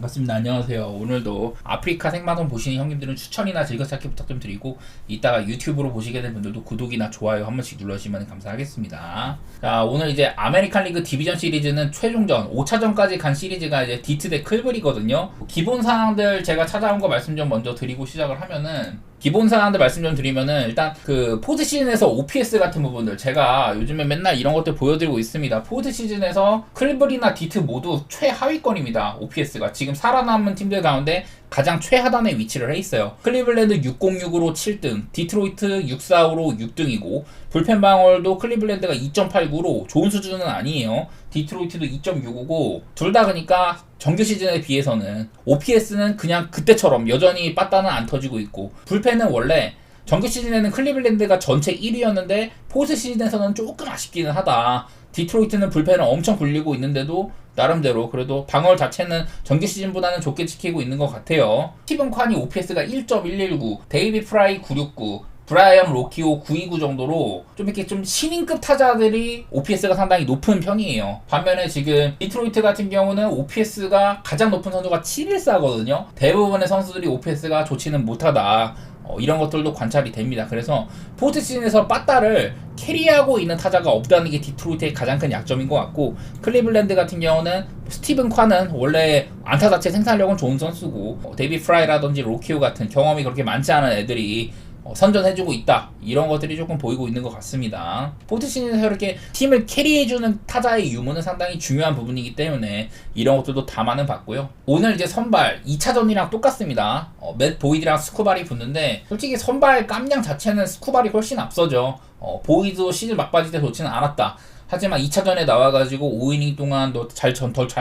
반갑습니다. 안녕하세요. 오늘도 아프리카 생방송 보시는 형님들은 추천이나 즐겨찾기 부탁 좀 드리고, 이따가 유튜브로 보시게 된 분들도 구독이나 좋아요 한 번씩 눌러주시면 감사하겠습니다. 자, 오늘 이제 아메리칸 리그 디비전 시리즈는 최종전 5차전까지 간 시리즈가 이제 디트 대 클블이거든요. 기본 사항들 제가 찾아온 거 말씀 좀 먼저 드리고 시작을 하면은, 기본 사항들 말씀 좀 드리면은, 일단 그 포드 시즌에서 OPS 같은 부분들 제가 요즘에 맨날 이런 것들 보여드리고 있습니다. 포드 시즌에서 클블이나 디트 모두 최하위권입니다. OPS가 지금 살아남은 팀들 가운데 가장 최하단에 위치를 해 있어요. 클리블랜드 606으로 7등, 디트로이트 645로 6등이고, 불펜 방어율도 클리블랜드가 2.89로 좋은 수준은 아니에요. 디트로이트도 2.65고, 둘 다 그러니까 정규 시즌에 비해서는 OPS는 그냥 그때처럼 여전히 빠따는 안 터지고 있고, 불펜은 원래 정규 시즌에는 클리블랜드가 전체 1위였는데 포스트 시즌에서는 조금 아쉽기는 하다. 디트로이트는 불펜을 엄청 굴리고 있는데도 나름대로 그래도 방어율 자체는 정규 시즌보다는 좋게 지키고 있는 것 같아요. 스티븐 콴이 OPS가 1.119, 데이비 프라이 969, 브라이언 로키오 929 정도로 좀 이렇게 좀 신인급 타자들이 OPS가 상당히 높은 편이에요. 반면에 지금 디트로이트 같은 경우는 OPS가 가장 높은 선수가 714거든요. 대부분의 선수들이 OPS가 좋지는 못하다. 이런 것들도 관찰이 됩니다. 그래서 포스트 시즌에서 빠따를 캐리하고 있는 타자가 없다는 게 디트로이트의 가장 큰 약점인 것 같고, 클리블랜드 같은 경우는 스티븐 콴은 원래 안타 자체 생산력은 좋은 선수고, 데이비 프라이라든지 로키오 같은 경험이 그렇게 많지 않은 애들이 선전해주고 있다, 이런 것들이 조금 보이고 있는 것 같습니다. 포스트 시즌에서 이렇게 팀을 캐리해주는 타자의 유무는 상당히 중요한 부분이기 때문에 이런 것들도 담아는 봤고요. 오늘 이제 선발 2차전이랑 똑같습니다. 맷 보이드랑 스쿠발이 붙는데, 솔직히 선발 깜냥 자체는 스쿠발이 훨씬 앞서죠. 보이드도 시즌 막바지 때 좋지는 않았다. 하지만 2차전에 나와가지고 5이닝 동안 잘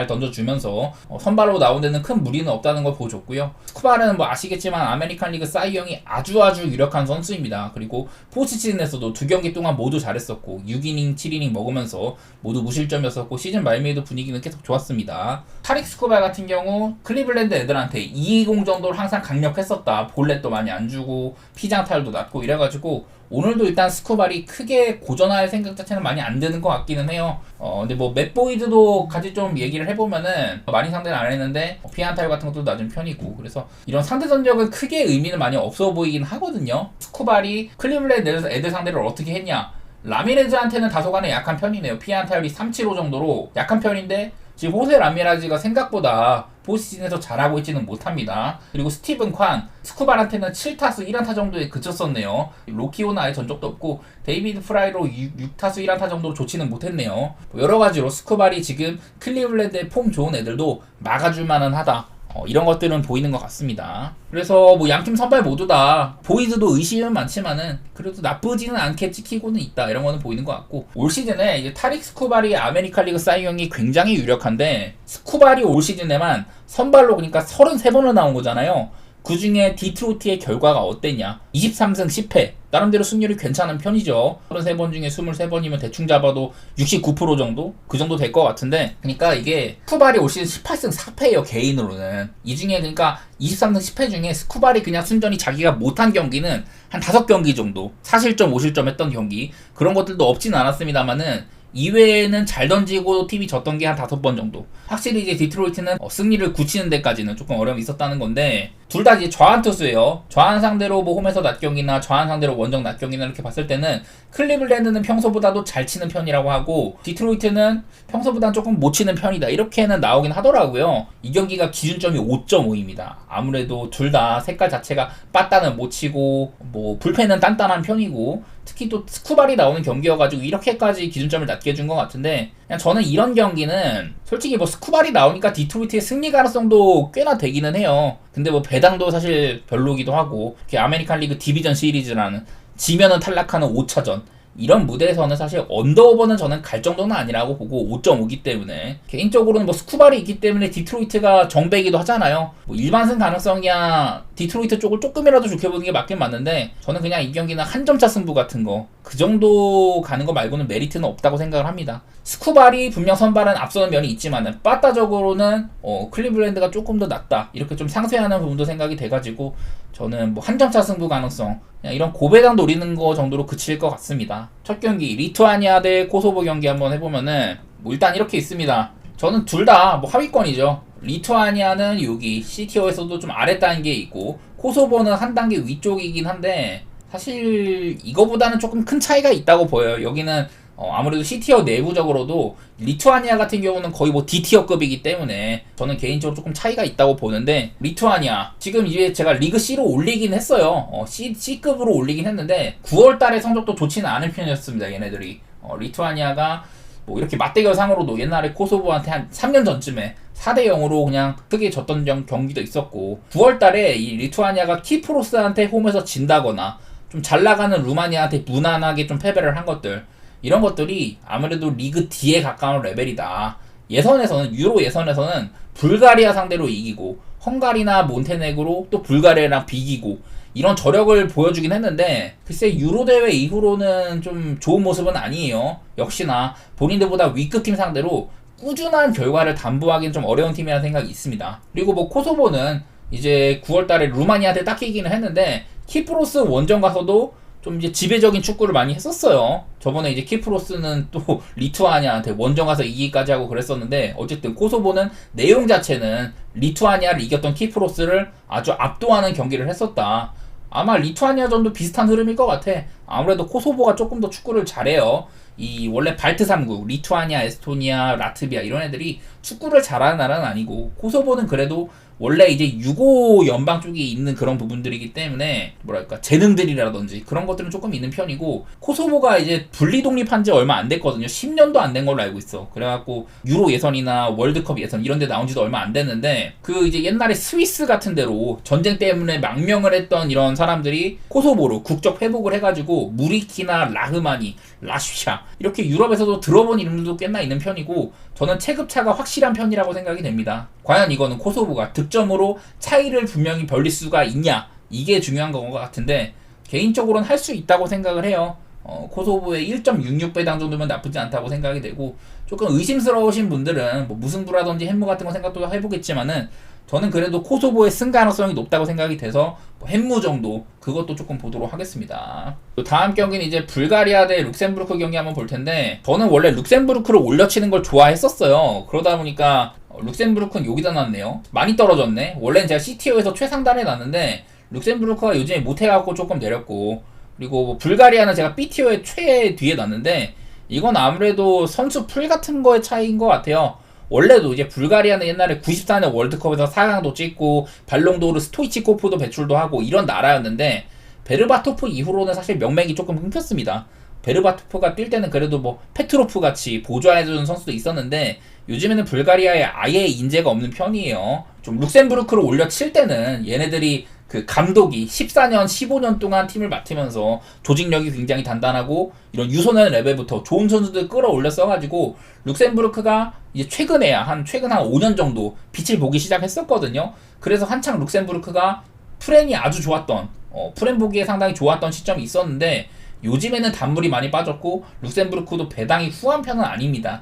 던져주면서 선발로 나온 데는 큰 무리는 없다는 걸 보여줬고요. 스쿠바는 뭐 아시겠지만 아메리칸 리그 사이 형이 아주 유력한 선수입니다. 그리고 포스트 시즌에서도 2경기 동안 모두 잘했었고, 6이닝, 7이닝 먹으면서 모두 무실점이었었고, 시즌 말미에도 분위기는 계속 좋았습니다. 타릭 스쿠바 같은 경우 클리블랜드 애들한테 220 정도를 항상 강력했었다. 볼넷도 많이 안 주고 피장 타율도 낮고 이래가지고 오늘도 일단 스쿠발이 크게 고전할 생각 자체는 많이 안 드는 것 같기는 해요. 근데 뭐 맷보이드도 같이 좀 얘기를 해보면은 많이 상대는 안 했는데 피안 타율 같은 것도 낮은 편이고, 그래서 이런 상대 전적은 크게 의미는 많이 없어 보이긴 하거든요. 스쿠발이 클리블랜드 애들 상대를 어떻게 했냐? 라미레즈한테는 다소간에 약한 편이네요. 피안 타율이 375 정도로 약한 편인데, 지금 호세 라미라지가 생각보다 포스트시즌에서 잘하고 있지는 못합니다. 그리고 스티븐 콴, 스쿠발한테는 7타수 1안타 정도에 그쳤었네요. 로키오는 아예 전적도 없고, 데이비드 프라이로 6타수 1안타 정도로 좋지는 못했네요. 여러가지로 스쿠발이 지금 클리블랜드의 폼 좋은 애들도 막아줄 만은 하다, 이런 것들은 보이는 것 같습니다. 그래서 뭐 양팀 선발 모두 다 보이드도 의심은 많지만은 그래도 나쁘지는 않게 찍히고는 있다, 이런 거는 보이는 것 같고, 올 시즌에 이제 타릭 스쿠발이 아메리칸 리그 사이 형이 굉장히 유력한데, 스쿠발이 올 시즌에만 선발로 그러니까 33번을 나온 거잖아요. 그 중에 디트로이트의 결과가 어땠냐? 23승 10패. 나름대로 승률이 괜찮은 편이죠. 33번 중에 23번이면 대충 잡아도 69% 정도? 그 정도 될 것 같은데, 그러니까 이게 스쿠발이 올 시즌 18승 4패예요, 개인으로는. 이 중에 그러니까 23승 10패 중에 스쿠발이 그냥 순전히 자기가 못한 경기는 한 5경기 정도, 4실점, 5실점 했던 경기, 그런 것들도 없진 않았습니다만은 이외에는 잘 던지고 팀이 졌던 게 한 5번 정도. 확실히 이제 디트로이트는 승리를 굳히는 데까지는 조금 어려움이 있었다는 건데, 둘 다 이제 좌한 투수예요. 좌한 상대로 뭐 홈에서 낮경기나 좌한 상대로 원정 낮경기나 이렇게 봤을 때는 클리블랜드는 평소보다도 잘 치는 편이라고 하고, 디트로이트는 평소보다는 조금 못 치는 편이다, 이렇게는 나오긴 하더라고요. 이 경기가 기준점이 5.5입니다. 아무래도 둘 다 색깔 자체가 빠따는 못 치고, 뭐 불펜은 단단한 편이고, 특히 또 스쿠발이 나오는 경기여가지고 이렇게까지 기준점을 낮게 준 것 같은데, 그냥 저는 이런 경기는 솔직히 뭐 스쿠발이 나오니까 디트로이트의 승리 가능성도 꽤나 되기는 해요. 근데 뭐 배당도 사실 별로기도 하고, 이렇게 아메리칸 리그 디비전 시리즈라는 지면은 탈락하는 5차전, 이런 무대에서는 사실 언더오버는 저는 갈 정도는 아니라고 보고 5.5기 때문에, 개인적으로는 뭐 스쿠발이 있기 때문에 디트로이트가 정배이기도 하잖아요. 뭐 일반승 가능성이야 디트로이트 쪽을 조금이라도 좋게 보는 게 맞긴 맞는데, 저는 그냥 이 경기는 한 점차 승부 같은 거, 그 정도 가는 거 말고는 메리트는 없다고 생각을 합니다. 스쿠발이 분명 선발은 앞서는 면이 있지만은 빠따적으로는 클리블랜드가 조금 더 낫다, 이렇게 좀 상쇄하는 부분도 생각이 돼가지고 저는 뭐 한 점차 승부 가능성, 그냥 이런 고배당 노리는 거 정도로 그칠 것 같습니다. 첫 경기 리투아니아 대 코소보 경기 한번 해보면은 뭐 일단 이렇게 있습니다. 저는 둘 다 뭐 하위권이죠. 리투아니아는 여기 C티어에서도 좀 아래 단계에 있고 코소보는 한 단계 위쪽이긴 한데 사실 이거보다는 조금 큰 차이가 있다고 보여요. 여기는 아무래도 C티어 내부적으로도 리투아니아 같은 경우는 거의 뭐 D티어급이기 때문에 저는 개인적으로 조금 차이가 있다고 보는데 리투아니아 지금 이제 제가 리그 C로 올리긴 했어요. C급으로 올리긴 했는데 9월달에 성적도 좋지는 않은 편이었습니다. 얘네들이 리투아니아가 뭐 이렇게 맞대결상으로도 옛날에 코소보한테 한 3년 전쯤에 4대 0으로 그냥 크게 졌던 경기도 있었고 9월달에 이 리투아니아가 키프로스한테 홈에서 진다거나 좀 잘 나가는 루마니아한테 무난하게 좀 패배를 한 것들 이런 것들이 아무래도 리그 D에 가까운 레벨이다. 예선에서는 유로 예선에서는 불가리아 상대로 이기고 헝가리나 몬테네그로 또 불가리아랑 비기고 이런 저력을 보여주긴 했는데 글쎄 유로 대회 이후로는 좀 좋은 모습은 아니에요. 역시나 본인들보다 위급팀 상대로 꾸준한 결과를 담보하기는 좀 어려운 팀이라는 생각이 있습니다. 그리고 뭐 코소보는 이제 9월달에 루마니아한테 딱 이기는 했는데 키프로스 원정 가서도 좀 이제 지배적인 축구를 많이 했었어요. 저번에 이제 키프로스는 또 리투아니아한테 원정 가서 이기기까지 하고 그랬었는데 어쨌든 코소보는 내용 자체는 리투아니아를 이겼던 키프로스를 아주 압도하는 경기를 했었다. 아마 리투아니아전도 비슷한 흐름일 것 같아. 아무래도 코소보가 조금 더 축구를 잘해요. 이 원래 발트 3국 리투아니아, 에스토니아, 라트비아 이런 애들이 축구를 잘하는 나라는 아니고 코소보는 그래도 원래 이제 유고 연방 쪽에 있는 그런 부분들이기 때문에 뭐랄까 재능들이라든지 그런 것들은 조금 있는 편이고 코소보가 이제 분리 독립한 지 얼마 안 됐거든요. 10년도 안 된 걸로 알고 있어. 그래갖고 유로 예선이나 월드컵 예선 이런 데 나온 지도 얼마 안 됐는데 그 이제 옛날에 스위스 같은 데로 전쟁 때문에 망명을 했던 이런 사람들이 코소보로 국적 회복을 해가지고 무리키나 라흐마니, 라슈샤 이렇게 유럽에서도 들어본 이름들도 꽤나 있는 편이고 저는 체급차가 확실한 편이라고 생각이 됩니다. 과연 이거는 코소보가 득점으로 차이를 분명히 벌릴 수가 있냐 이게 중요한 것 같은데 개인적으로는 할 수 있다고 생각을 해요. 코소보의 1.66배당 정도면 나쁘지 않다고 생각이 되고 조금 의심스러우신 분들은 뭐 무승부라든지 햄무 같은 거 생각도 해보겠지만은 저는 그래도 코소보의 승 가능성이 높다고 생각이 돼서 뭐 햄무 정도 그것도 조금 보도록 하겠습니다. 또 다음 경기는 이제 불가리아 대 룩셈부르크 경기 한번 볼 텐데 저는 원래 룩셈부르크를 올려치는 걸 좋아했었어요. 그러다 보니까 룩셈부르크는 여기다 놨네요. 많이 떨어졌네. 원래는 제가 C티어에서 최상단에 놨는데 룩셈부르크가 요즘에 못해갖고 조금 내렸고 그리고 뭐 불가리아는 제가 B티어의 최 뒤에 놨는데 이건 아무래도 선수 풀 같은 거의 차이인 것 같아요. 원래도 이제 불가리아는 옛날에 94년 월드컵에서 4강도 찍고 발롱도르 스토이치코프도 배출도 하고 이런 나라였는데 베르바토프 이후로는 사실 명맥이 조금 끊겼습니다. 베르바토프가 뛸 때는 그래도 뭐 페트로프 같이 보좌해주는 선수도 있었는데 요즘에는 불가리아에 아예 인재가 없는 편이에요. 좀 룩셈부르크를 올려칠 때는 얘네들이 그 감독이 14년, 15년 동안 팀을 맡으면서 조직력이 굉장히 단단하고 이런 유소년 레벨부터 좋은 선수들 끌어올렸어가지고 룩셈부르크가 이제 최근 한 5년 정도 빛을 보기 시작했었거든요. 그래서 한창 룩셈부르크가 프렌이 아주 좋았던 프렌 보기에 상당히 좋았던 시점이 있었는데 요즘에는 단물이 많이 빠졌고 룩셈부르크도 배당이 후한 편은 아닙니다.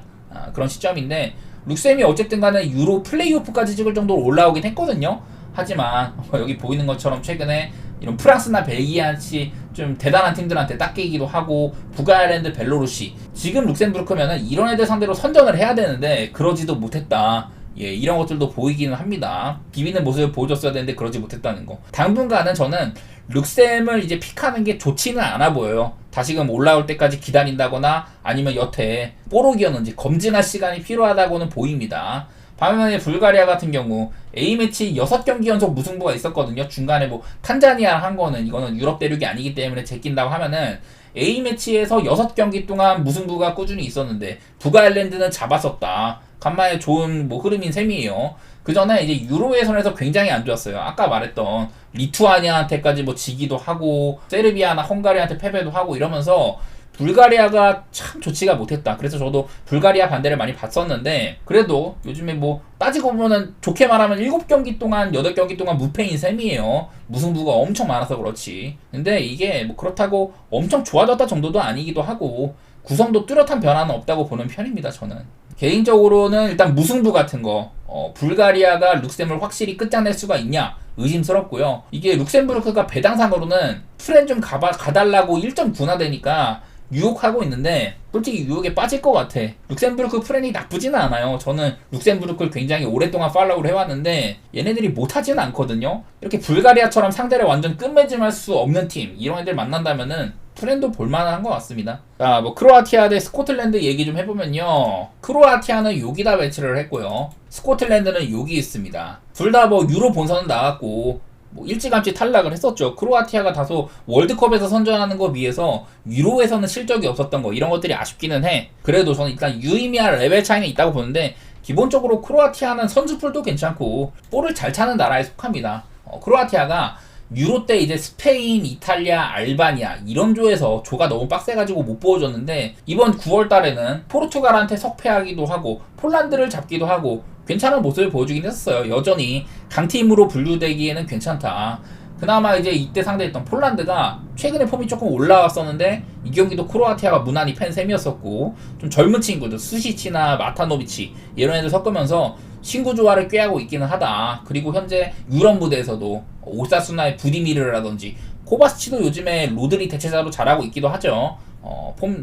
그런 시점인데 룩셈이 어쨌든 간에 유로 플레이오프까지 찍을 정도로 올라오긴 했거든요. 하지만 여기 보이는 것처럼 최근에 이런 프랑스나 벨기에같이 좀 대단한 팀들한테 닦이기도 하고 북아일랜드, 벨로루시 지금 룩셈부르크면은 이런 애들 상대로 선전을 해야 되는데 그러지도 못했다. 예, 이런 것들도 보이기는 합니다. 비비는 모습을 보여줬어야 되는데 그러지 못했다는 거. 당분간은 저는 룩셈을 이제 픽하는 게 좋지는 않아 보여요. 다시금 올라올 때까지 기다린다거나 아니면 여태 뽀록이었는지 검증할 시간이 필요하다고는 보입니다. 반면에 불가리아 같은 경우 A매치 6경기 연속 무승부가 있었거든요. 중간에 뭐 탄자니아랑 한 거는 이거는 유럽 대륙이 아니기 때문에 제낀다고 하면은 A매치에서 6경기 동안 무승부가 꾸준히 있었는데 북아일랜드는 잡았었다. 간만에 좋은 뭐 흐름인 셈이에요. 그 전에 이제 유로 예선에서 굉장히 안 좋았어요. 아까 말했던 리투아니아한테까지 뭐 지기도 하고 세르비아나 헝가리한테 패배도 하고 이러면서 불가리아가 참 좋지가 못했다. 그래서 저도 불가리아 반대를 많이 봤었는데 그래도 요즘에 뭐 따지고 보면은 좋게 말하면 7경기 동안 8경기 동안 무패인 셈이에요. 무승부가 엄청 많아서 그렇지. 근데 이게 뭐 그렇다고 엄청 좋아졌다 정도도 아니기도 하고 구성도 뚜렷한 변화는 없다고 보는 편입니다. 저는 개인적으로는 일단 무승부 같은 거 불가리아가 룩셈을 확실히 끝장낼 수가 있냐 의심스럽고요. 이게 룩셈부르크가 배당상으로는 프렌 좀 가달라고 1.9나 되니까 유혹하고 있는데 솔직히 유혹에 빠질 것 같아. 룩셈부르크 프렌이 나쁘지는 않아요. 저는 룩셈부르크를 굉장히 오랫동안 팔로우를 해왔는데 얘네들이 못하지는 않거든요. 이렇게 불가리아처럼 상대를 완전 끝맺음할 수 없는 팀 이런 애들 만난다면은 프렌도 볼만한 것 같습니다. 자, 뭐 크로아티아 대 스코틀랜드 얘기 좀 해보면요. 크로아티아는 여기다 배치를 했고요. 스코틀랜드는 여기 있습니다. 둘 다 뭐 유로 본선은 나갔고 뭐 일찌감치 탈락을 했었죠. 크로아티아가 다소 월드컵에서 선전하는 거 비해서 유로에서는 실적이 없었던 거 이런 것들이 아쉽기는 해. 그래도 저는 일단 유의미한 레벨 차이는 있다고 보는데 기본적으로 크로아티아는 선수풀도 괜찮고 볼을 잘 차는 나라에 속합니다. 크로아티아가 유로 때 이제 스페인, 이탈리아, 알바니아 이런 조에서 조가 너무 빡세가지고 못 보여줬는데 이번 9월 달에는 포르투갈한테 석패하기도 하고 폴란드를 잡기도 하고 괜찮은 모습을 보여주긴 했었어요. 여전히 강팀으로 분류되기에는 괜찮다. 그나마 이제 이때 상대했던 폴란드가 최근에 폼이 조금 올라왔었는데 이 경기도 크로아티아가 무난히 팬셈이었었고 좀 젊은 친구들 수시치나 마타노비치 이런 애들 섞으면서 신구 조화를 꾀하고 있기는 하다. 그리고 현재 유럽 무대에서도 오사수나의 부디미르라든지 코바스치도 요즘에 로드리 대체자로 잘하고 있기도 하죠.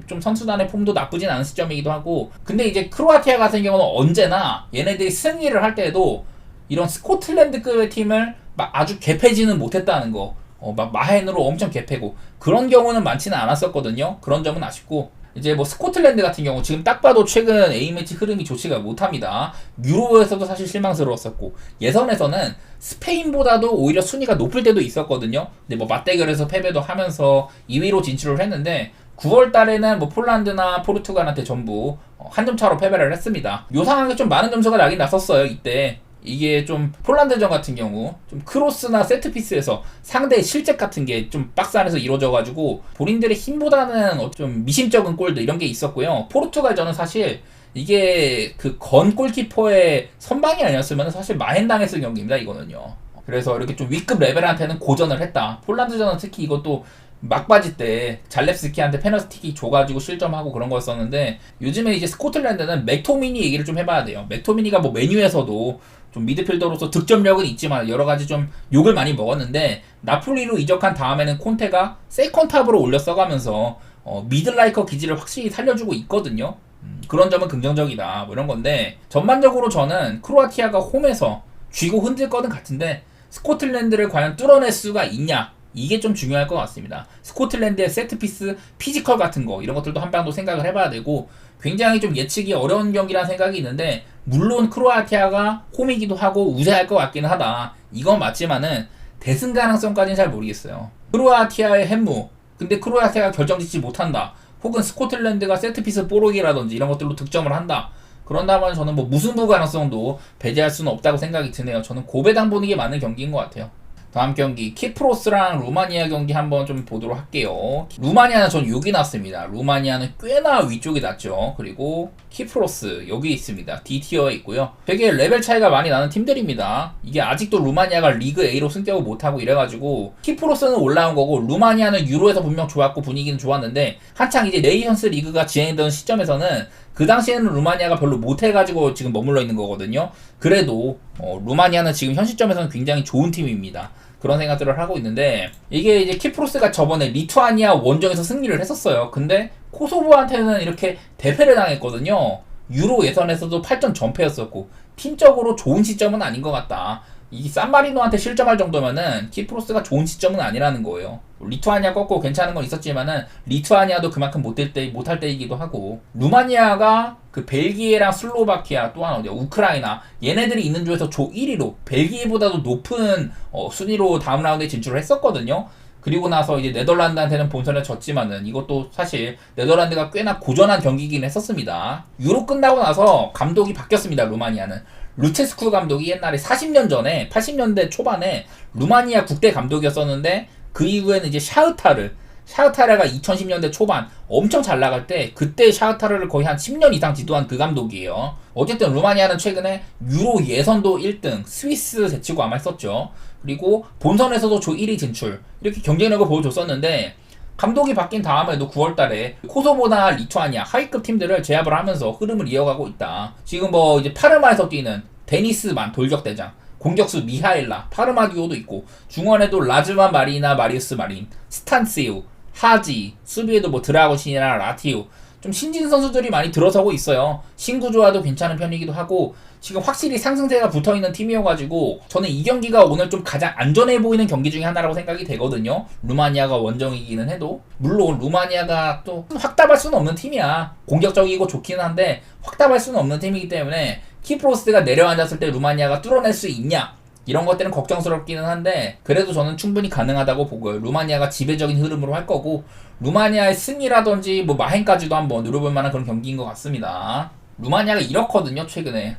좀 선수단의 폼도 나쁘진 않은 시점이기도 하고 근데 이제 크로아티아 같은 경우는 언제나 얘네들이 승리를 할 때에도 이런 스코틀랜드급의 팀을 막 아주 개패지는 못했다는 거 막 마헨으로 엄청 개패고 그런 경우는 많지는 않았었거든요. 그런 점은 아쉽고 이제 뭐 스코틀랜드 같은 경우 지금 딱 봐도 최근 A매치 흐름이 좋지가 못합니다. 유로에서도 사실 실망스러웠었고 예선에서는 스페인보다도 오히려 순위가 높을 때도 있었거든요. 근데 뭐 맞대결에서 패배도 하면서 2위로 진출을 했는데 9월 달에는 뭐 폴란드나 포르투갈한테 전부 한 점 차로 패배를 했습니다. 요 상황에 좀 많은 점수가 나긴 났었어요. 이때 이게 좀 폴란드전 같은 경우 좀 크로스나 세트피스에서 상대의 실책 같은 게 좀 박스 안에서 이루어져가지고 본인들의 힘보다는 좀 미심쩍은 골들 이런 게 있었고요. 포르투갈전은 사실 이게 그 건 골키퍼의 선방이 아니었으면 사실 마헨당했을 경기입니다. 이거는요. 그래서 이렇게 좀 위급 레벨한테는 고전을 했다. 폴란드전은 특히 이것도 막바지 때 잘렙스키한테 페널티킥 줘가지고 실점하고 그런 거였었는데 요즘에 이제 스코틀랜드는 맥토미니 얘기를 좀 해봐야 돼요. 맥토미니가 뭐 메뉴에서도 좀 미드필더로서 득점력은 있지만 여러가지 좀 욕을 많이 먹었는데 나폴리로 이적한 다음에는 콘테가 세컨탑으로 올려 써가면서 미들라이커 기질을 확실히 살려주고 있거든요. 그런 점은 긍정적이다 뭐 이런 건데 전반적으로 저는 크로아티아가 홈에서 쥐고 흔들 거는 같은데 스코틀랜드를 과연 뚫어낼 수가 있냐 이게 좀 중요할 것 같습니다. 스코틀랜드의 세트피스, 피지컬 같은 거 이런 것들도 한 방 더 생각을 해봐야 되고 굉장히 좀 예측이 어려운 경기라는 생각이 있는데 물론 크로아티아가 홈이기도 하고 우세할 것 같기는 하다. 이건 맞지만은 대승 가능성까지는 잘 모르겠어요. 크로아티아의 햄무 근데 크로아티아가 결정짓지 못한다. 혹은 스코틀랜드가 세트피스 뽀록이라든지 이런 것들로 득점을 한다. 그런다면 저는 뭐 무승부 가능성도 배제할 수는 없다고 생각이 드네요. 저는 고배당 보는 게 맞는 경기인 것 같아요. 다음 경기 키프로스랑 루마니아 경기 한번 좀 보도록 할게요. 루마니아는 전 여기 났습니다. 루마니아는 꽤나 위쪽이 났죠. 그리고 키프로스 여기 있습니다. D티어에 있고요. 되게 레벨 차이가 많이 나는 팀들입니다. 이게 아직도 루마니아가 리그 A로 승격을 못하고 이래가지고 키프로스는 올라온 거고 루마니아는 유로에서 분명 좋았고 분위기는 좋았는데 한창 이제 네이션스 리그가 진행되던 시점에서는 그 당시에는 루마니아가 별로 못해가지고 지금 머물러 있는 거거든요. 그래도 루마니아는 지금 현 시점에서는 굉장히 좋은 팀입니다. 그런 생각들을 하고 있는데 이게 이제 키프로스가 저번에 리투아니아 원정에서 승리를 했었어요. 근데 코소보한테는 이렇게 대패를 당했거든요. 유로 예선에서도 8전 전패였었고 팀적으로 좋은 시점은 아닌 것 같다. 이 산마리노한테 실점할 정도면은 키프로스가 좋은 시점은 아니라는 거예요. 리투아니아 꺾고 괜찮은 건 있었지만은 리투아니아도 그만큼 못할 때이기도 하고 루마니아가 그 벨기에랑 슬로바키아 또한 어디야 우크라이나 얘네들이 있는 조에서 조 1위로 벨기에보다도 높은 순위로 다음 라운드에 진출을 했었거든요. 그리고 나서 이제 네덜란드한테는 본선에 졌지만은 이것도 사실 네덜란드가 꽤나 고전한 경기긴 했었습니다. 유로 끝나고 나서 감독이 바뀌었습니다. 루마니아는 루체스쿠 감독이 옛날에 40년 전에 80년대 초반에 루마니아 국대 감독이었었는데 그 이후에는 이제 샤흐타르가 2010년대 초반 엄청 잘 나갈 때 그때 샤흐타르를 거의 한 10년 이상 지도한 그 감독이에요. 어쨌든 루마니아는 최근에 유로 예선도 1등 스위스 제치고 아마 했었죠. 그리고 본선에서도 조 1위 진출 이렇게 경쟁력을 보여줬었는데 감독이 바뀐 다음에도 9월달에 코소보나 리투아니아 하위급 팀들을 제압을 하면서 흐름을 이어가고 있다. 지금 뭐 이제 파르마에서 뛰는 데니스만 돌격대장, 공격수 미하일라, 파르마 듀오도 있고 중원에도 라즈만 마리나 마리우스 마린, 스탄시우, 하지, 수비에도 뭐 드라고신이나 라티오 좀 신진 선수들이 많이 들어서고 있어요. 신구조화도 괜찮은 편이기도 하고 지금 확실히 상승세가 붙어있는 팀이어가지고 저는 이 경기가 오늘 좀 가장 안전해 보이는 경기 중에 하나라고 생각이 되거든요. 루마니아가 원정이기는 해도 물론 루마니아가 또 확답할 수는 없는 팀이야. 공격적이고 좋기는 한데 확답할 수는 없는 팀이기 때문에 키프로스트가 내려앉았을 때 루마니아가 뚫어낼 수 있냐 이런 것들은 걱정스럽기는 한데 그래도 저는 충분히 가능하다고 보고요. 루마니아가 지배적인 흐름으로 할 거고 루마니아의 승리라든지 뭐 마행까지도 한번 누려볼 만한 그런 경기인 것 같습니다. 루마니아가 이렇거든요 최근에.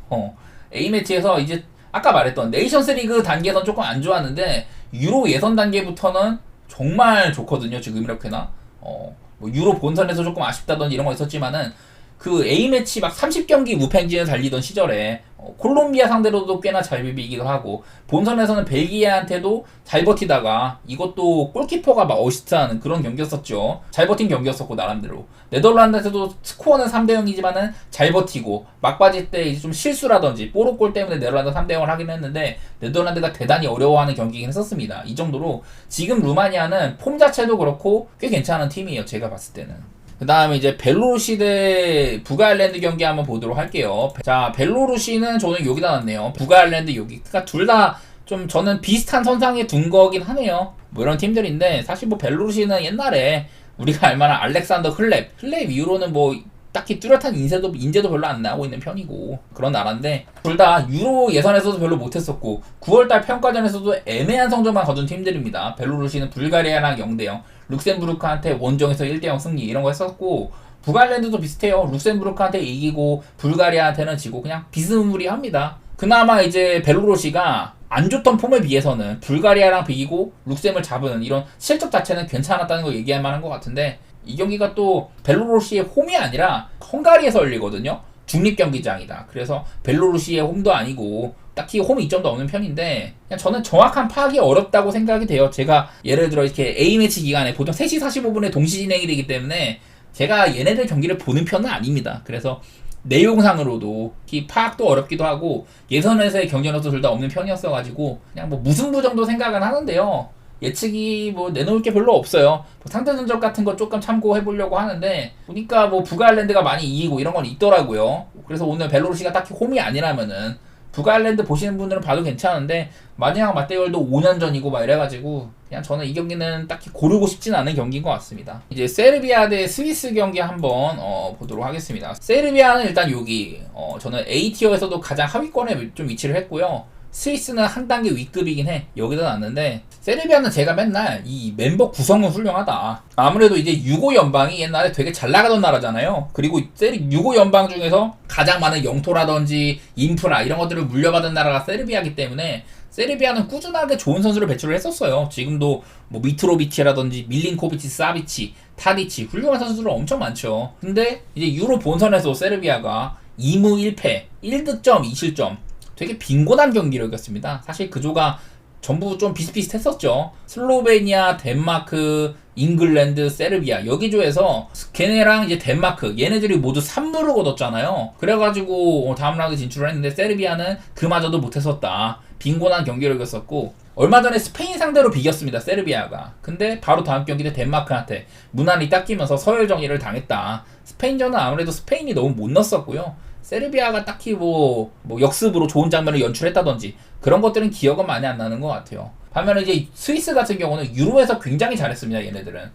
A매치에서 이제 아까 말했던 네이션스리그 단계에선 조금 안 좋았는데 유로 예선 단계부터는 정말 좋거든요. 지금 이렇게나 뭐 유로 본선에서 조금 아쉽다든지 이런 거 있었지만은 그 A매치 막 30경기 무패행진을 달리던 시절에 콜롬비아 상대로도 꽤나 잘 비비기도 하고 본선에서는 벨기에한테도 잘 버티다가 이것도 골키퍼가 막 어시스트하는 그런 경기였었죠. 잘 버틴 경기였었고 나름대로 네덜란드한테도 스코어는 3대0이지만은 잘 버티고 막바지 때 이제 좀 실수라든지 뽀로골 때문에 네덜란드 3대0을 하긴 했는데 네덜란드가 대단히 어려워하는 경기긴 했었습니다. 이 정도로 지금 루마니아는 폼 자체도 그렇고 꽤 괜찮은 팀이에요. 제가 봤을 때는. 그 다음에 이제 벨로루시 대 북아일랜드 경기 한번 보도록 할게요. 자, 벨로루시는 저는 여기다 놨네요. 북아일랜드 여기. 그러니까 둘 다 좀 저는 비슷한 선상에 둔 거긴 하네요. 뭐 이런 팀들인데 사실 뭐 벨로루시는 옛날에 우리가 알만한 알렉산더 흘렙 이후로는 뭐 딱히 뚜렷한 인재도 별로 안 나오고 있는 편이고 그런 나라인데 둘 다 유로 예선에서도 별로 못했었고 9월달 평가전에서도 애매한 성적만 거둔 팀들입니다. 벨로루시는 불가리아랑 0대0 룩셈부르크한테 원정에서 1대0 승리 이런 거 했었고 북아일랜드도 비슷해요. 룩셈부르크한테 이기고 불가리아한테는 지고 그냥 비스무리합니다. 그나마 이제 벨로루시가 안 좋던 폼에 비해서는 불가리아랑 비기고 룩셈을 잡은 이런 실적 자체는 괜찮았다는 거 얘기할 만한 것 같은데 이 경기가 또 벨로루시의 홈이 아니라 헝가리에서 열리거든요. 중립경기장이다. 그래서 벨로루시의 홈도 아니고 딱히 홈 이점도 없는 편인데 그냥 저는 정확한 파악이 어렵다고 생각이 돼요. 제가 예를 들어 이렇게 A매치 기간에 보통 3시 45분에 동시 진행이 되기 때문에 제가 얘네들 경기를 보는 편은 아닙니다. 그래서 내용상으로도 파악도 어렵기도 하고 예선에서의 경쟁력도 둘 다 없는 편이었어가지고 그냥 뭐 무승부 정도 생각은 하는데요. 예측이 뭐 내놓을 게 별로 없어요. 뭐 상대 전적 같은 거 조금 참고해 보려고 하는데 보니까 뭐 북아일랜드가 많이 이기고 이런 건 있더라고요. 그래서 오늘 벨로루시가 딱히 홈이 아니라면은 북아일랜드 보시는 분들은 봐도 괜찮은데 마지막 맞대결도 5년 전이고 막 이래가지고 그냥 저는 이 경기는 딱히 고르고 싶진 않은 경기인 것 같습니다. 이제 세르비아 대 스위스 경기 한번 보도록 하겠습니다. 세르비아는 일단 여기 저는 A티어에서도 가장 하위권에 좀 위치를 했고요. 스위스는 한 단계 윗급이긴 해. 여기다 놨는데 세르비아는 제가 맨날 이 멤버 구성은 훌륭하다. 아무래도 이제 유고 연방이 옛날에 되게 잘 나가던 나라잖아요. 그리고 유고 연방 중에서 가장 많은 영토라든지 인프라 이런 것들을 물려받은 나라가 세르비아이기 때문에 세르비아는 꾸준하게 좋은 선수를 배출을 했었어요. 지금도 뭐 미트로비치라든지 밀린코비치, 사비치, 타디치 훌륭한 선수들 엄청 많죠. 근데 이제 유로 본선에서 세르비아가 2무 1패, 1득점, 2실점 되게 빈곤한 경기력이었습니다. 사실 그 조가 전부 좀 비슷비슷했었죠. 슬로베니아, 덴마크, 잉글랜드, 세르비아 여기 조에서 걔네랑 이제 덴마크 얘네들이 모두 3무를 거뒀잖아요. 그래가지고 다음 라운드 진출을 했는데 세르비아는 그마저도 못했었다. 빈곤한 경기력이었었고 얼마 전에 스페인 상대로 비겼습니다. 세르비아가. 근데 바로 다음 경기 때 덴마크한테 무난히 닦이면서 서열 정리를 당했다. 스페인전은 아무래도 스페인이 너무 못 넣었었고요. 세르비아가 딱히 뭐 역습으로 좋은 장면을 연출했다든지 그런 것들은 기억은 많이 안 나는 것 같아요. 반면에 이제 스위스 같은 경우는 유로에서 굉장히 잘했습니다. 얘네들은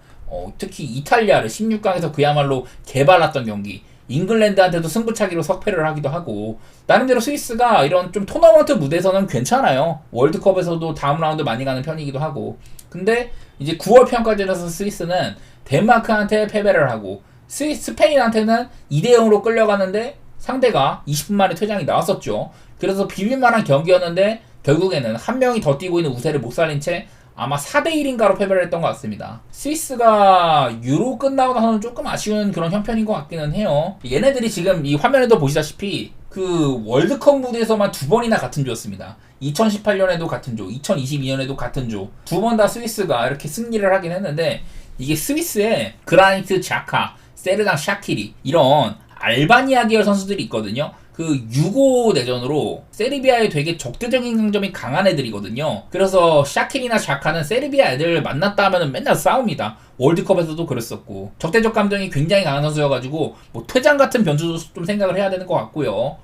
특히 이탈리아를 16강에서 그야말로 개발랐던 경기 잉글랜드한테도 승부차기로 석패를 하기도 하고 나름대로 스위스가 이런 좀 토너먼트 무대에서는 괜찮아요. 월드컵에서도 다음 라운드 많이 가는 편이기도 하고 근데 이제 9월 평가전에서 스위스는 덴마크한테 패배를 하고 스페인한테는 2대0으로 끌려가는데 상대가 20분 만에 퇴장이 나왔었죠. 그래서 비빌만한 경기였는데 결국에는 한 명이 더 뛰고 있는 우세를 못 살린 채 아마 4대1인가로 패배를 했던 것 같습니다. 스위스가 유로 끝나고 나서는 조금 아쉬운 그런 형편인 것 같기는 해요. 얘네들이 지금 이 화면에도 보시다시피 그 월드컵 무대에서만 2번이나 같은 조였습니다. 2018년에도 같은 조, 2022년에도 같은 조. 2번 다 스위스가 이렇게 승리를 하긴 했는데 이게 스위스에 그라니트 자카, 세르당 샤키리 이런 알바니아 계열 선수들이 있거든요. 그 유고 내전으로 세르비아에 되게 적대적인 강점이 강한 애들이거든요. 그래서 샤킬이나 샤카는 세르비아 애들 만났다 하면 맨날 싸웁니다. 월드컵에서도 그랬었고 적대적 감정이 굉장히 강한 선수여가지고 뭐 퇴장 같은 변수도 좀 생각을 해야 되는 것 같고요.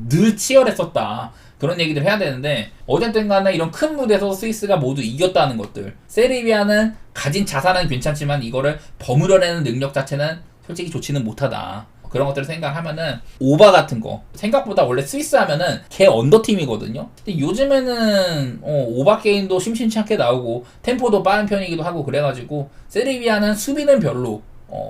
늘 치열했었다. 그런 얘기들 해야 되는데 어쨌든 간에 이런 큰 무대에서 스위스가 모두 이겼다는 것들, 세르비아는 가진 자산은 괜찮지만 이거를 버무려내는 능력 자체는 솔직히 좋지는 못하다. 그런 것들을 생각하면은 오바 같은 거 생각보다 원래 스위스 하면은 개 언더팀이거든요. 근데 요즘에는 오바 게임도 심심치 않게 나오고 템포도 빠른 편이기도 하고 그래가지고 세르비아는 수비는 별로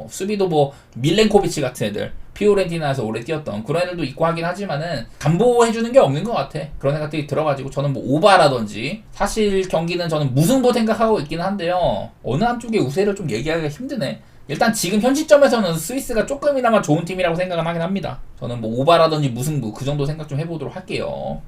수비도 뭐 밀렌코비치 같은 애들 피오렌티나에서 오래 뛰었던 그런 애들도 있고 하긴 하지만은 담보해주는 게 없는 것 같아. 그런 생각들이 들어가지고 저는 뭐 오바라든지 사실 경기는 저는 무승부 생각하고 있긴 한데요. 어느 한쪽의 우세를 좀 얘기하기가 힘드네. 일단 지금 현 시점에서는 스위스가 조금이나마 좋은 팀이라고 생각은 하긴 합니다. 저는 뭐 오바라든지 무승부 그 정도 생각 좀 해보도록 할게요.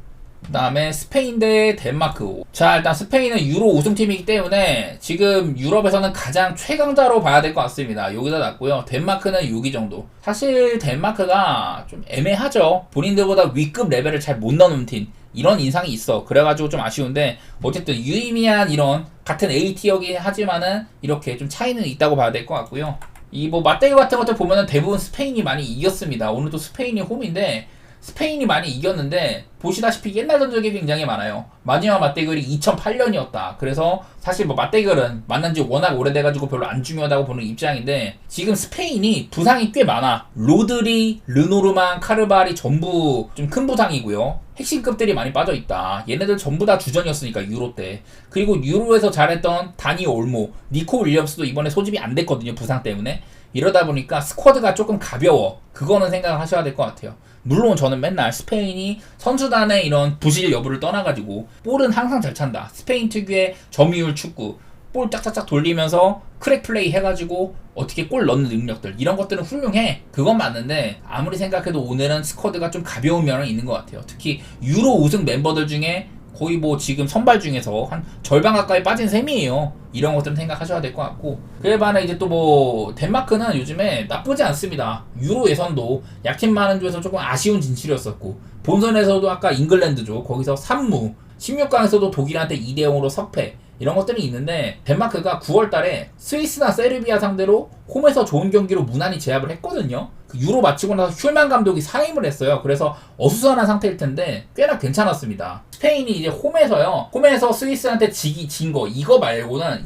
그 다음에 스페인 대 덴마크. 자, 일단 스페인은 유로 우승팀이기 때문에 지금 유럽에서는 가장 최강자로 봐야 될 것 같습니다. 여기다 놨고요. 덴마크는 6위 정도. 사실 덴마크가 좀 애매하죠. 본인들보다 위급 레벨을 잘 못 넣는 팀, 이런 인상이 있어. 그래가지고 좀 아쉬운데 어쨌든 유의미한 이런 같은 A티어긴 하지만은 이렇게 좀 차이는 있다고 봐야 될 것 같고요. 이 뭐 맞대결 같은 것들 보면은 대부분 스페인이 많이 이겼습니다. 오늘도 스페인이 홈인데 스페인이 많이 이겼는데 보시다시피 옛날 전적이 굉장히 많아요. 마지막 맞대결이 2008년이었다. 그래서 사실 뭐 맞대결은 만난 지 워낙 오래돼가지고 별로 안 중요하다고 보는 입장인데 지금 스페인이 부상이 꽤 많아. 로드리, 르노르만, 카르발이 전부 좀 큰 부상이고요. 핵심급들이 많이 빠져있다. 얘네들 전부 다 주전이었으니까 유로 때. 그리고 유로에서 잘했던 다니 올모, 니코 윌리엄스도 이번에 소집이 안 됐거든요. 부상 때문에. 이러다 보니까 스쿼드가 조금 가벼워. 그거는 생각을 하셔야 될 것 같아요. 물론 저는 맨날 스페인이 선수단의 이런 부실 여부를 떠나가지고 볼은 항상 잘 찬다. 스페인 특유의 점유율 축구, 볼 짝짝짝 돌리면서 크랙 플레이 해가지고 어떻게 골 넣는 능력들, 이런 것들은 훌륭해. 그건 맞는데 아무리 생각해도 오늘은 스쿼드가 좀 가벼운 면은 있는 것 같아요. 특히 유로 우승 멤버들 중에 거의 뭐 지금 선발 중에서 한 절반 가까이 빠진 셈이에요. 이런 것들은 생각하셔야 될 것 같고, 그에 반해 이제 또 뭐 덴마크는 요즘에 나쁘지 않습니다. 유로 예선도 약팀 많은 조에서 조금 아쉬운 진출이었었고, 본선에서도 아까 잉글랜드죠. 거기서 3무, 16강에서도 독일한테 2대0으로 석패, 이런 것들이 있는데 덴마크가 9월달에 스위스나 세르비아 상대로 홈에서 좋은 경기로 무난히 제압을 했거든요. 그 유로 마치고 나서 슐만 감독이 사임을 했어요. 그래서 어수선한 상태일 텐데 꽤나 괜찮았습니다. 스페인이 이제 홈에서 스위스한테 진 거 이거 말고는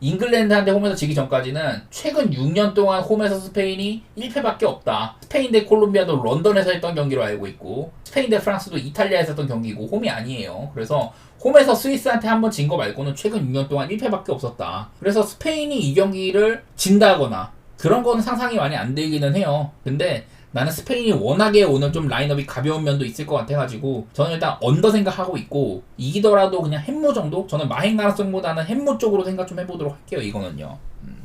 잉글랜드한테 홈에서 지기 전까지는 최근 6년 동안 홈에서 스페인이 1패밖에 없다. 스페인 대 콜롬비아도 런던에서 했던 경기로 알고 있고 스페인 대 프랑스도 이탈리아에서 했던 경기고 홈이 아니에요. 그래서 홈에서 스위스한테 한번 진 거 말고는 최근 6년 동안 1패밖에 없었다. 그래서 스페인이 이 경기를 진다거나 그런 거는 상상이 많이 안 되기는 해요. 근데 나는 스페인이 워낙에 오늘 좀 라인업이 가벼운 면도 있을 것 같아가지고 저는 일단 언더 생각하고 있고 이기더라도 그냥 햄무 정도? 저는 마행 가능성보다는 햄무 쪽으로 생각 좀 해보도록 할게요. 이거는요.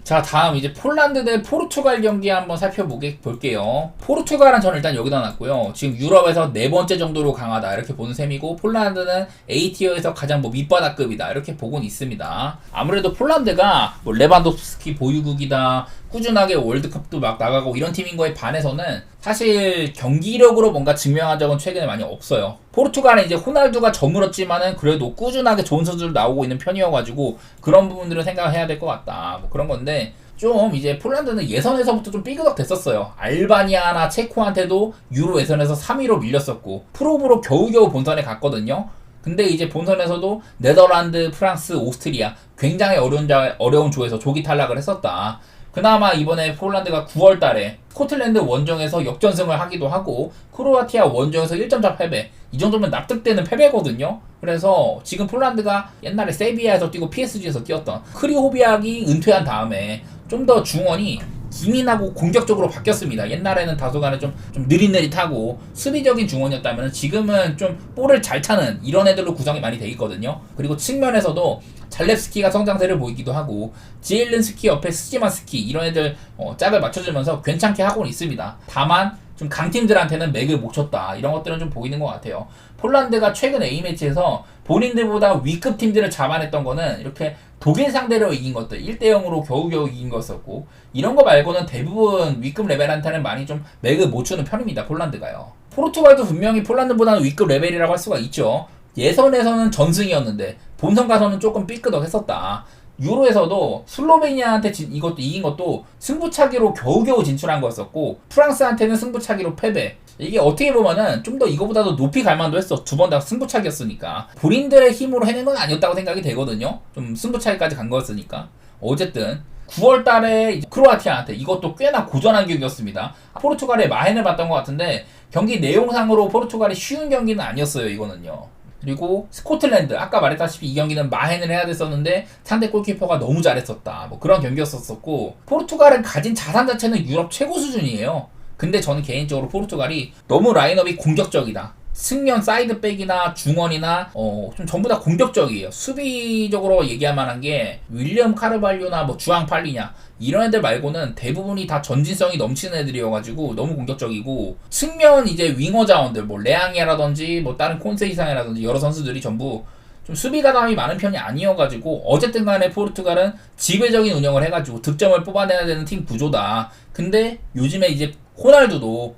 자, 다음 이제 폴란드 대 포르투갈 경기 한번 살펴볼게요. 포르투갈은 저는 일단 여기다 놨고요. 지금 유럽에서 4번째 정도로 강하다 이렇게 보는 셈이고, 폴란드는 A티어에서 가장 뭐 밑바닥급이다 이렇게 보고는 있습니다. 아무래도 폴란드가 뭐 레반도프스키 보유국이다, 꾸준하게 월드컵도 막 나가고 이런 팀인 거에 반해서는 사실 경기력으로 뭔가 증명한 적은 최근에 많이 없어요. 포르투갈은 이제 호날두가 저물었지만은 그래도 꾸준하게 좋은 선수들 나오고 있는 편이어가지고 그런 부분들은 생각해야 될 것 같다. 뭐 그런 건데 좀 이제 폴란드는 예선에서부터 좀 삐그덕 됐었어요. 알바니아나 체코한테도 유로 예선에서 3위로 밀렸었고 프로브로 겨우겨우 본선에 갔거든요. 근데 이제 본선에서도 네덜란드, 프랑스, 오스트리아 굉장히 어려운 조에서 조기 탈락을 했었다. 그나마 이번에 폴란드가 9월달에 스코틀랜드 원정에서 역전승을 하기도 하고 크로아티아 원정에서 1점차 패배, 이 정도면 납득되는 패배거든요. 그래서 지금 폴란드가 옛날에 세비야에서 뛰고 PSG에서 뛰었던 크리호비악이 은퇴한 다음에 좀 더 중원이 기민하고 공격적으로 바뀌었습니다. 옛날에는 다소간에 좀 느릿느릿하고 수비적인 중원이었다면 지금은 좀 볼을 잘 차는 이런 애들로 구성이 많이 돼 있거든요. 그리고 측면에서도 잘렙스키가 성장세를 보이기도 하고 지엘른스키 옆에 스지만스키 이런 애들 짝을 맞춰주면서 괜찮게 하고는 있습니다. 다만 좀 강팀들한테는 맥을 못 쳤다 이런 것들은 좀 보이는 것 같아요. 폴란드가 최근 A매치에서 본인들보다 위급 팀들을 잡아냈던 거는 이렇게 독일 상대로 이긴 것들 1대0으로 겨우겨우 이긴 거였었고, 이런 거 말고는 대부분 위급 레벨한테는 많이 좀 맥을 못 주는 편입니다. 폴란드가요. 포르투갈도 분명히 폴란드보다는 위급 레벨이라고 할 수가 있죠. 예선에서는 전승이었는데 본선 가서는 조금 삐끗했었다. 유로에서도 슬로베니아한테 이것도 이긴 것도 승부차기로 겨우겨우 진출한 거였었고 프랑스한테는 승부차기로 패배. 이게 어떻게 보면은 좀 더 이거보다도 높이 갈 만도 했어. 두 번 다 승부차기였으니까. 본인들의 힘으로 해낸 건 아니었다고 생각이 되거든요. 좀 승부차기까지 간 거였으니까. 어쨌든 9월 달에 크로아티아한테 이것도 꽤나 고전한 경기였습니다. 포르투갈의 마헨을 봤던 것 같은데 경기 내용상으로 포르투갈이 쉬운 경기는 아니었어요. 이거는요. 그리고 스코틀랜드 아까 말했다시피 이 경기는 마헨을 해야 됐었는데 상대 골키퍼가 너무 잘했었다. 뭐 그런 경기였었고 포르투갈은 가진 자산 자체는 유럽 최고 수준이에요. 근데 저는 개인적으로 포르투갈이 너무 라인업이 공격적이다. 측면 사이드백이나 중원이나 좀 전부 다 공격적이에요. 수비적으로 얘기할 만한 게 윌리엄 카르발료나 뭐 주앙 팔리냐 이런 애들 말고는 대부분이 다 전진성이 넘치는 애들이어가지고 너무 공격적이고 측면 이제 윙어 자원들 뭐 레앙이라든지 뭐 다른 콘세이상이라든지 여러 선수들이 전부 좀 수비 가담이 많은 편이 아니어가지고 어쨌든 간에 포르투갈은 지배적인 운영을 해가지고 득점을 뽑아내야 되는 팀 구조다. 근데 요즘에 이제 호날두도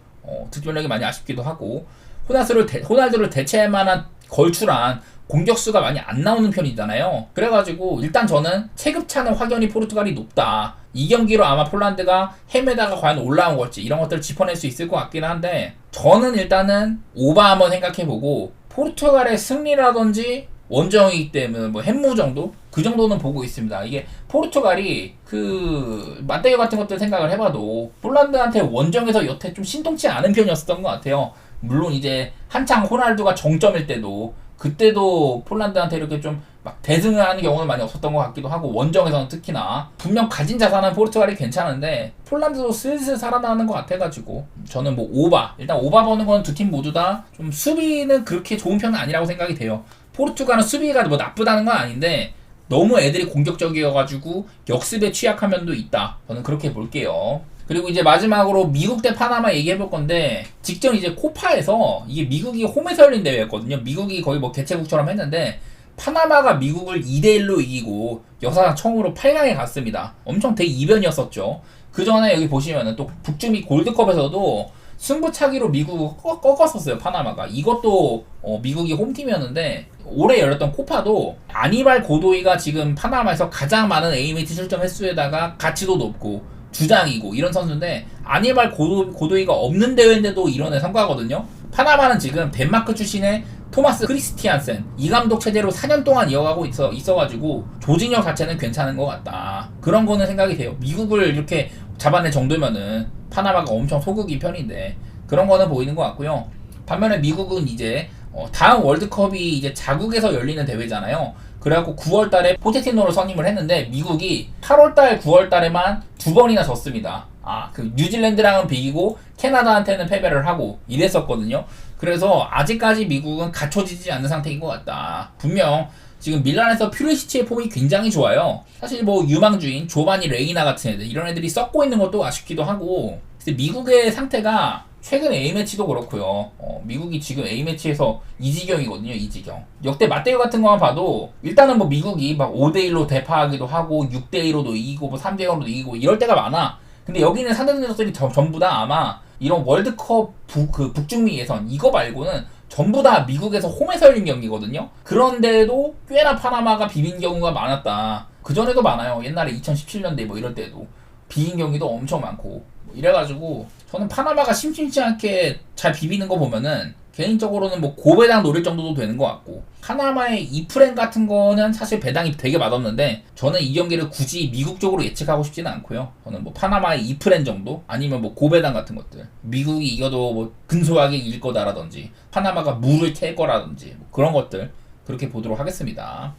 득점력이 많이 아쉽기도 하고 호날두를 대체할 만한 걸출한 공격수가 많이 안 나오는 편이잖아요. 그래가지고 일단 저는 체급차는 확연히 포르투갈이 높다. 이 경기로 아마 폴란드가 헤매다가 과연 올라온 걸지 이런 것들을 짚어낼 수 있을 것 같긴 한데 저는 일단은 오바 한번 생각해보고 포르투갈의 승리라든지 원정이기 때문에 뭐 햄무 정도? 그 정도는 보고 있습니다. 이게 포르투갈이 그 맞대결 같은 것들 생각을 해봐도 폴란드한테 원정에서 여태 좀 신통치 않은 편이었던 것 같아요. 물론 이제 한창 호날두가 정점일 때도 그때도 폴란드한테 이렇게 좀 막 대승을 하는 경우는 많이 없었던 것 같기도 하고 원정에서는 특히나 분명 가진 자산은 포르투갈이 괜찮은데 폴란드도 슬슬 살아나는 것 같아가지고 저는 뭐 일단 오바 버는 건 두 팀 모두 다 좀 수비는 그렇게 좋은 편은 아니라고 생각이 돼요. 포르투갈은 수비가 뭐 나쁘다는 건 아닌데 너무 애들이 공격적이어가지고 역습에 취약한 면도 있다. 저는 그렇게 볼게요. 그리고 이제 마지막으로 미국 대 파나마 얘기해볼 건데 직전 이제 코파에서 이게 미국이 홈에서 열린 대회였거든요. 미국이 거의 뭐 개최국처럼 했는데 파나마가 미국을 2대1로 이기고 역사상 처음으로 8강에 갔습니다. 엄청 대이변이었었죠. 그 전에 여기 보시면은 또 북중미 골드컵에서도 승부차기로 미국을 꺾었었어요. 파나마가. 이것도 미국이 홈팀이었는데 올해 열렸던 코파도 아니발 고도이가 지금 파나마에서 가장 많은 A매치 출전 횟수에다가 가치도 높고 주장이고 이런 선수인데 아니발 고도이가 없는 대회인데도 이런 애 성과거든요. 파나마는 지금 덴마크 출신의 토마스 크리스티안센 이 감독 체제로 4년 동안 이어가고 있어가지고 조직력 자체는 괜찮은 것 같다. 그런 거는 생각이 돼요. 미국을 이렇게 잡아낼 정도면은 파나마가 엄청 소극이 편인데 그런 거는 보이는 것 같고요. 반면에 미국은 이제 다음 월드컵이 이제 자국에서 열리는 대회잖아요. 그래갖고 9월달에 포체티노를 선임을 했는데 미국이 8월달, 9월달에만 2번이나 졌습니다. 그 뉴질랜드랑은 비기고 캐나다한테는 패배를 하고 이랬었거든요. 그래서 아직까지 미국은 갖춰지지 않는 상태인 것 같다. 분명 지금 밀란에서 퓨리시치의 폼이 굉장히 좋아요. 사실 뭐 유망주인 조바니 레이나 같은 애들 이런 애들이 썩고 있는 것도 아쉽기도 하고 미국의 상태가 최근 A매치도 그렇고요. 미국이 지금 A매치에서 이지경이거든요. 이지경. 역대 맞대결 같은 거만 봐도 일단은 뭐 미국이 막 5대1로 대파하기도 하고 6대1로도 이기고 뭐 3대0으로도 이기고 이럴 때가 많아. 근데 여기는 상대 녀석들이 전부 다 아마 이런 월드컵 북중미 예선 이거 말고는 전부 다 미국에서 홈에서 열린 경기거든요. 그런데도 꽤나 파나마가 비빈 경우가 많았다. 그전에도 많아요. 옛날에 2017년대 뭐 이럴 때도 비긴 경기도 엄청 많고 이래가지고 저는 파나마가 심심치 않게 잘 비비는 거 보면은 개인적으로는 뭐 고배당 노릴 정도도 되는 것 같고 파나마의 이프렌 같은 거는 사실 배당이 되게 맛없는데 저는 이 경기를 굳이 미국 쪽으로 예측하고 싶지는 않고요. 저는 뭐 파나마의 이프렌 정도 아니면 뭐 고배당 같은 것들 미국이 이겨도 뭐 근소하게 이길 거다라든지 파나마가 물을 캘 거라든지 뭐 그런 것들 그렇게 보도록 하겠습니다.